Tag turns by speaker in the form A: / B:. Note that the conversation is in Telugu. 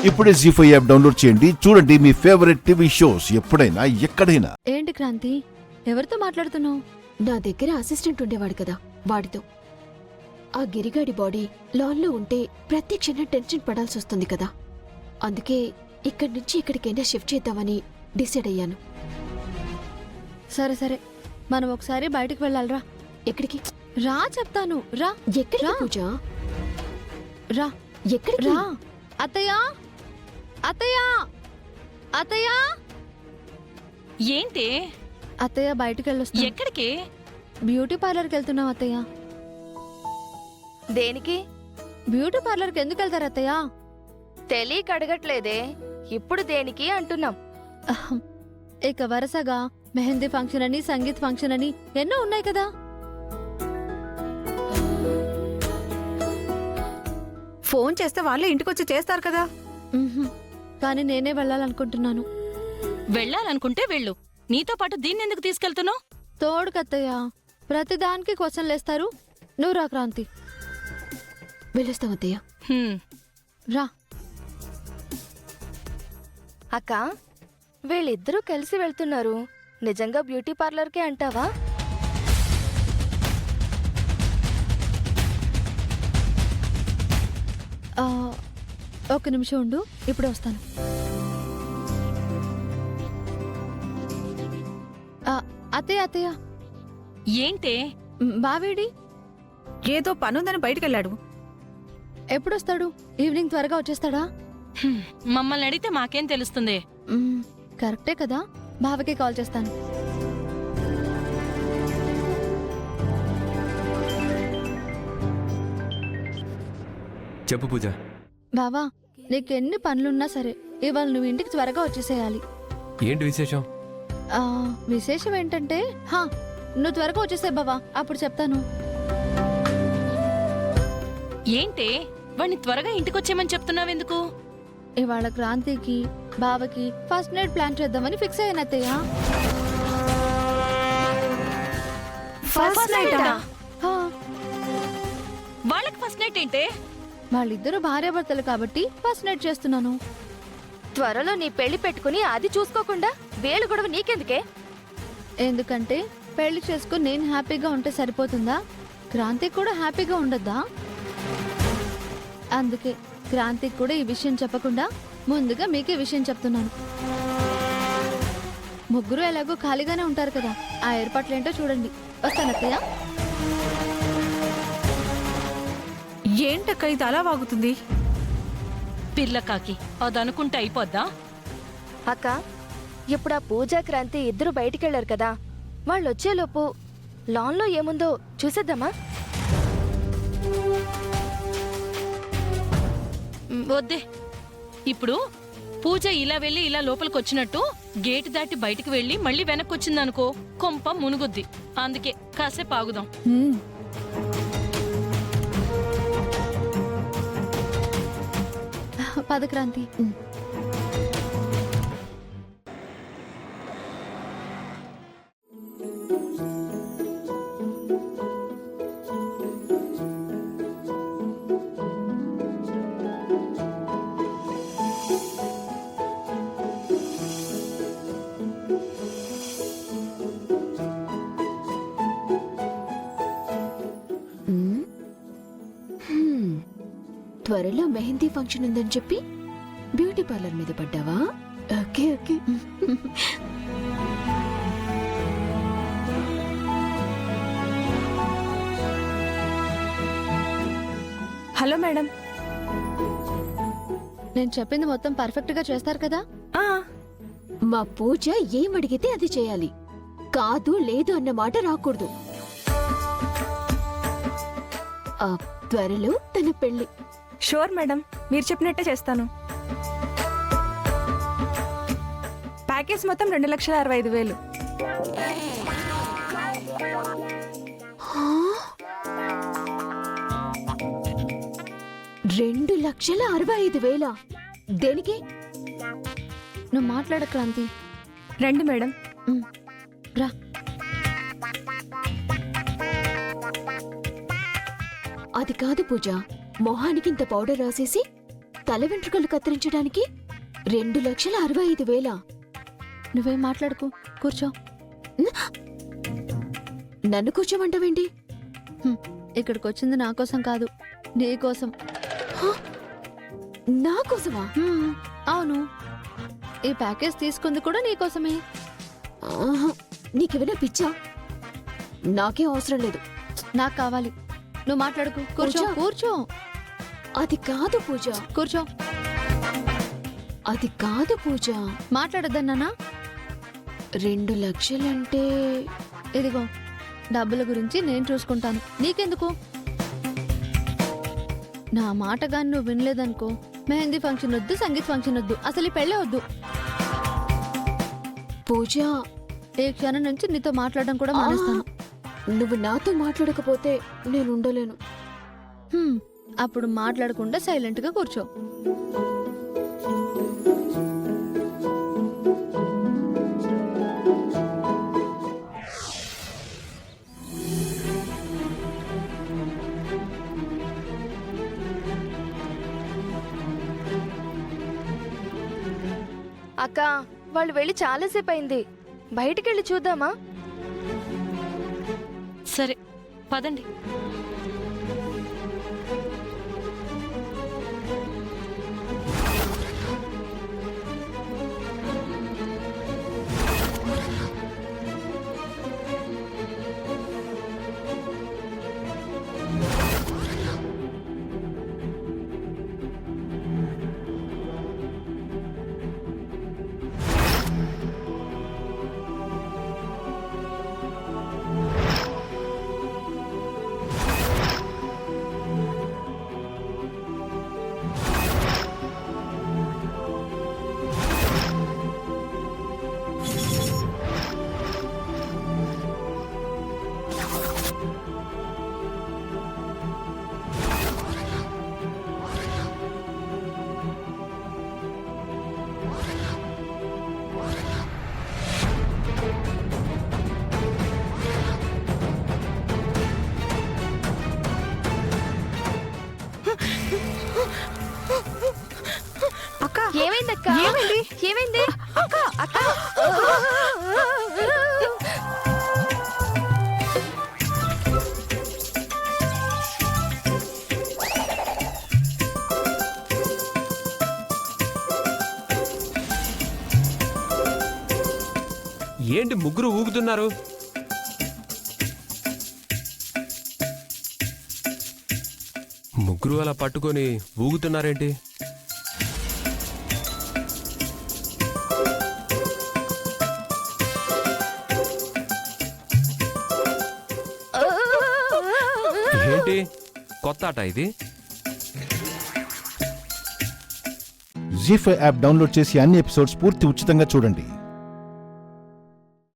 A: ఇప్పుడే జీ5 యాప్ డౌన్లోడ్ చేయండి. చూడండి మీ ఫేవరెట్ టీవీ షోస్ ఎప్పుడైనా ఎక్కడైనా.
B: ఏంటి క్రాంతి, ఎవరితో మాట్లాడుతున్నావు?
C: నా దగ్గర అసిస్టెంట్ ఉండేవాడు కదా, వాడితో. ఆ గిరిగాడి బాడీ లాన్లో ఉంటే ప్రతి క్షణం టెన్షన్ పడాల్సి వస్తుంది కదా, అందుకే ఇక్కడి నుంచి ఎక్కడికైనా షిఫ్ట్ చేద్దామని డిసైడ్ అయ్యాను.
B: సరే సరే, మనం ఒకసారి బయటకు వెళ్ళాలిరా.
C: ఎక్కడికి
B: రా చెప్తాను, రా.
C: ఎక్కడికి పూజ?
B: రా
C: ఎక్కడికి?
B: రా. అత్తయ్య, అత్తయ్య, అత్తయ్య.
D: ఏంటి?
B: అత్తయ్య బయటకు వెళ్ళొస్తా.
D: ఎక్కడికి?
B: బ్యూటీ పార్లర్కి వెళ్తున్నాం అత్తయ్య.
E: దేనికి?
B: బ్యూటీ పార్లర్కి ఎందుకు వెళ్తారు అత్తయ్య?
E: తెలియక అడగట్లేదే, ఇప్పుడు దేనికి అంటున్నాం.
B: అహం. ఇక వరుసగా మెహందీ ఫంక్షన్ అని, సంగీత్ ఫంక్షన్ అని ఎన్నో ఉన్నాయి కదా.
F: ఫోన్ చేస్తే వాళ్ళే ఇంటికొచ్చి చేస్తారు కదా.
B: ఉహుం. కానీ నేనే వెళ్ళాలనుకుంటున్నాను.
D: వెళ్ళాలనుకుంటే వెళ్ళు. నీతో పాటు దీన్ని ఎందుకు తీసుకెళ్తున్నావు?
B: తోడుకత్తయ్య, ప్రతిదానికి క్వశ్చన్లు వేస్తారు. నువ్వు రా క్రాంతి.
C: వెళ్ళొస్తాం అత్తయ్య.
B: రా.
E: అక్క, వీళ్ళిద్దరూ కలిసి వెళ్తున్నారు. నిజంగా బ్యూటీ పార్లర్కే అంటావా?
B: ఆ, ఒక నిమిషం ఉండు, ఇప్పుడు వస్తాను. అత్తయ్య అత్తయ్య.
D: ఏంటే?
B: బావేడి?
F: ఏదో పనుందని బయటకెళ్ళాడు.
B: ఎప్పుడొస్తాడు? ఈవినింగ్ త్వరగా వచ్చేస్తాడా?
D: మమ్మల్ని అడిగితే మాకేం తెలుస్తుంది?
B: కరెక్టే కదా, బావకి కాల్ చేస్తాను.
G: చెప్పు పూజ.
B: బావా, నీకెన్ని పనులున్నా సరే ఇవాళ నువ్వు ఇంటికి త్వరగా వచ్చేసేయాలి.
G: ఏంటి విశేషం?
B: విశేషం ఏంటంటే, నువ్వు త్వరగా వచ్చేసే బావా, అప్పుడు చెప్తాను.
D: ఏంటే వాణ్ణి త్వరగా ఇంటికొచ్చేమని చెప్తున్నావెందుకు?
B: ఇవాళ క్రాంతికి బావకి ఫస్ట్ నైట్ ప్లాన్ చేద్దామని ఫిక్స్ అయ్యాను అత్తయ్య.
E: ఫస్ట్ నైటా?
D: వాళ్ళకి ఫస్ట్ నైట్ ఏంటే?
B: వాళ్ళిద్దరూ భార్యాభర్తలు కాబట్టి ఫస్ట్ నైట్ చేస్తున్నాను.
E: త్వరలో నీ పెళ్లి పెట్టుకుని అది చూసుకోకుండా వేలు గొడవ నీకెందుకే?
B: ఎందుకంటే పెళ్లి చేసుకుని నేను హ్యాపీగా ఉంటే సరిపోతుందా? క్రాంతికి కూడా హ్యాపీగా ఉండద్దా? అందుకే క్రాంతికి కూడా ఈ విషయం చెప్పకుండా ముందుగా మీకే విషయం చెప్తున్నాను. ముగ్గురు ఎలాగో ఖాళీగానే ఉంటారు కదా, ఆ ఏర్పాట్లేంటో చూడండి. వస్తానత్తయ్య.
F: ఏంటక్క ఇది అలా వాగుతుంది?
D: పిల్లకాకి అదనుకుంటే అయిపోద్దా?
E: అక్క, ఇప్పుడు ఆ పూజా క్రాంతి ఇద్దరు బయటికెళ్లారు కదా, వాళ్ళు వచ్చేలోపు లాన్లో ఏముందో చూసేద్దామా?
D: వద్దే. ఇప్పుడు పూజ ఇలా వెళ్ళి ఇలా లోపలికి వచ్చినట్టు గేటు దాటి బయటికి వెళ్ళి మళ్ళీ వెనక్కి వచ్చిందనుకో, కొంప మునుగుద్ది. అందుకే కాసేపు ఆగుదాం.
B: పద క్రాంతి.
C: త్వరలో మెహందీ ఫంక్షన్ ఉందని చెప్పి బ్యూటీ పార్లర్ మీద పడ్డావా? Okay okay.
F: Hello madam.
B: నేను చెప్పింది మొత్తం పర్ఫెక్ట్ గా చేస్తారు కదా?
C: మా పూజ ఏమడిగితే అది చేయాలి, కాదు లేదు అన్న మాట రాకూడదు. త్వరలో తన పెళ్లి.
F: షూర్ మేడం, మీరు చెప్పినట్టే చేస్తాను. ప్యాకేజ్ మొత్తం 2,65,000.
C: 2,65,000? దేనికి?
B: నువ్వు మాట్లాడ క్రాంతి.
F: రండి మేడం.
B: రా.
C: అది కాదు పూజ, మొహానికి ఇంత పౌడర్ రాసేసి తల వెంట్రుకలు కత్తిరించడానికి 2,65,000.
B: నువ్వేం మాట్లాడుకు, కూర్చో.
C: నన్ను కూర్చోమంటావేంటి?
B: ఇక్కడికి వచ్చింది నా కోసం కాదు, నీ కోసం.
C: నా కోసమా?
B: అవును, ఈ ప్యాకేజ్ తీసుకుంది కూడా నీ కోసమే.
C: ఆహా, నీకేమైనా పిచ్చా? నాకేం అవసరం లేదు.
B: నాకు కావాలి. నువ్వు మాట్లాడుకు, కూర్చో.
C: పూజ.
B: కూర్చో,
C: అది కాదు పూజ,
B: కూర్చో.
C: అది కాదు పూజ.
B: మాట్లాడొద్దన్నానా?
C: 2 లక్షలంటే
B: ఇదిగో, డబ్బుల గురించి నేను చూసుకుంటాను, నీకెందుకు? నా మాట గాని నువ్వు వినలేదనుకో, మెహందీ ఫంక్షన్ వద్దు, సంగీత్ ఫంక్షన్ వద్దు, అసలు ఈ పెళ్ళే వద్దు.
C: పూజ,
B: ఈ క్షణం నుంచి నీతో మాట్లాడడం కూడా మానేస్తాను.
C: నువ్వు నాతో మాట్లాడకపోతే నేను ఉండలేను.
B: అప్పుడు మాట్లాడకుండా సైలెంట్ గా కూర్చో.
E: అక్క, వాళ్ళు వెళ్ళి చాలాసేపు అయింది. బయటికెళ్ళి చూద్దామా?
D: సరే పదండి.
F: అక్క,
E: ఏమైందక్క?
F: ఏమైంది?
E: ఏమైంది?
F: అక్క,
E: అక్క,
G: ఏంటి ముగ్గురు ఊగుతున్నారు? ముగ్గురు అలా పట్టుకొని ఊగుతున్నారేంటి? ఏంటి కొత్త ఆట ఇది?
A: జీ5 యాప్ డౌన్లోడ్ చేసి అన్ని ఎపిసోడ్స్ పూర్తి ఉచితంగా చూడండి.